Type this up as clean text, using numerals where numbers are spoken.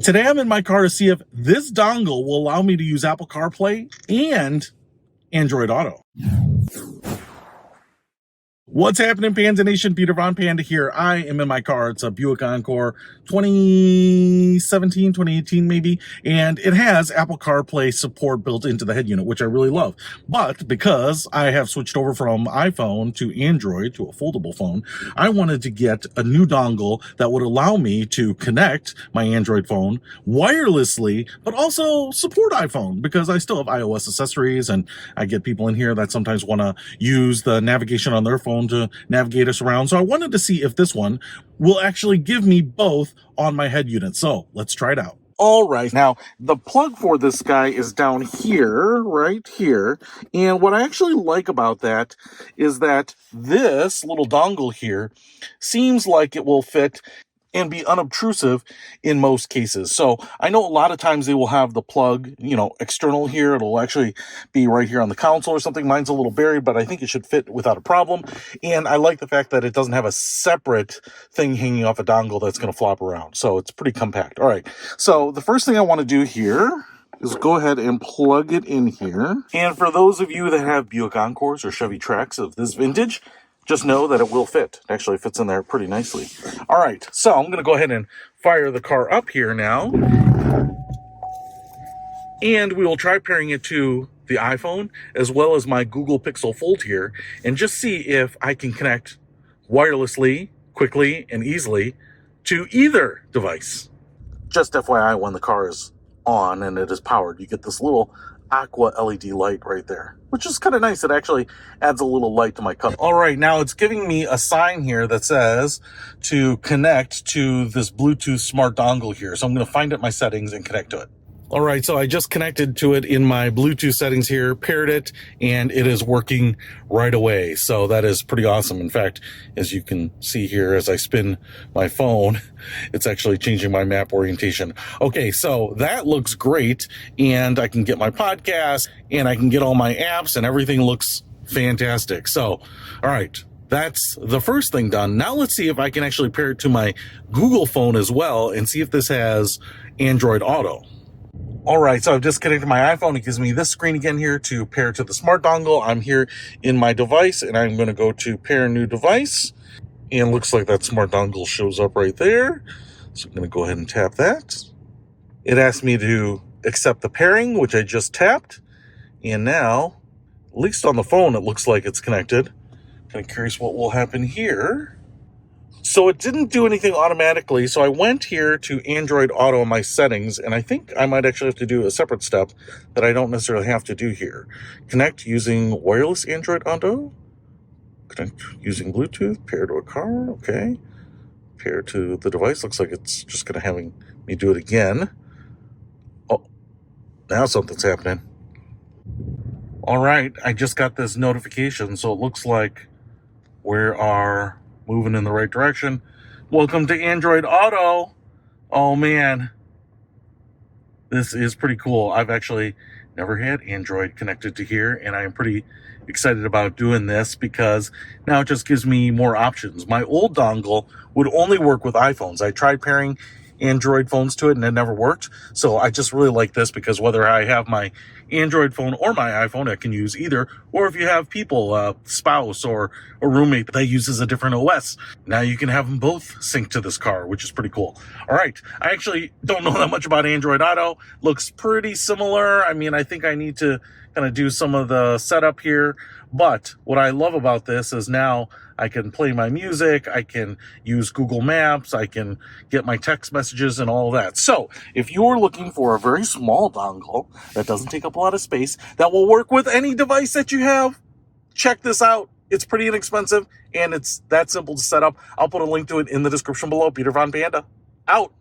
Today I'm in my car to see if this dongle will allow me to use Apple CarPlay and Android Auto. What's happening, Panda Nation? Peter Von Panda here. I am in my car. It's a Buick Encore 2017, 2018 maybe, and it has Apple CarPlay support built into the head unit, which I really love. But because I have switched over from iPhone to Android to a foldable phone, I wanted to get a new dongle that would allow me to connect my Android phone wirelessly, but also support iPhone, because I still have iOS accessories, and I get people in here that sometimes want to use the navigation on their phone to navigate us around. So I wanted to see if this one will actually give me both on my head unit. So let's try it out. All right, now the plug for this guy is down here, right here. And what I actually like about that is that this little dongle here seems like it will fit and be unobtrusive in most cases. So I know a lot of times they will have the plug, external here. It'll actually be right here on the console or something. Mine's a little buried, but I think it should fit without a problem. And I like the fact that it doesn't have a separate thing hanging off a dongle that's going to flop around. So it's pretty compact. All right. So the first thing I want to do here is go ahead and plug it in here. And for those of you that have Buick Encores or Chevy Trax of this vintage, just know that it will fit. It actually fits in there pretty nicely. All right, so I'm going to go ahead and fire the car up here now. And we will try pairing it to the iPhone as well as my Google Pixel Fold here, and just see if I can connect wirelessly, quickly, and easily to either device. Just FYI, when the car is on and it is powered, you get this little aqua LED light right there, which is kind of nice. It actually adds a little light to my cup. All right, now it's giving me a sign here that says to connect to this Bluetooth smart dongle here. So I'm going to find it in my settings and connect to it. All right, so I just connected to it in my Bluetooth settings here, paired it, and it is working right away. So that is pretty awesome. In fact, as you can see here, as I spin my phone, it's actually changing my map orientation. Okay, so that looks great, and I can get my podcast, and I can get all my apps, and everything looks fantastic. So, all right, that's the first thing done. Now let's see if I can actually pair it to my Google phone as well and see if this has Android Auto. All right, so I've just connected my iPhone. It gives me this screen again here to pair to the smart dongle. I'm here in my device, and I'm going to go to pair new device. And it looks like that smart dongle shows up right there. So I'm going to go ahead and tap that. It asked me to accept the pairing, which I just tapped. And now, at least on the phone, it looks like it's connected. Kind of curious what will happen here. So it didn't do anything automatically, so I went here to Android Auto in my settings, and I think I might actually have to do a separate step that I don't necessarily have to do here. Connect using wireless Android Auto. Connect using Bluetooth. Pair to a car. Okay. Pair to the device. Looks like it's just going to having me do it again. Oh, now something's happening. All right, I just got this notification, so it looks like we are moving in the right direction. Welcome to Android Auto. Oh man, this is pretty cool. I've actually never had Android connected to here, and I am pretty excited about doing this because now it just gives me more options. My old dongle would only work with iPhones. I tried pairing Android phones to it and it never worked. So I just really like this because whether I have my Android phone or my iPhone, I can use either. Or if you have people, a spouse or a roommate that uses a different OS, now you can have them both sync to this car, which is pretty cool. All right, I actually don't know that much about Android Auto. Looks pretty similar. I mean, I think I need to kind of do some of the setup here. But what I love about this is now I can play my music, I can use Google Maps, I can get my text messages and all that. So if you're looking for a very small dongle that doesn't take up a lot of space, that will work with any device that you have, check this out. It's pretty inexpensive and it's that simple to set up. I'll put a link to it in the description below. Peter Von Panda, out.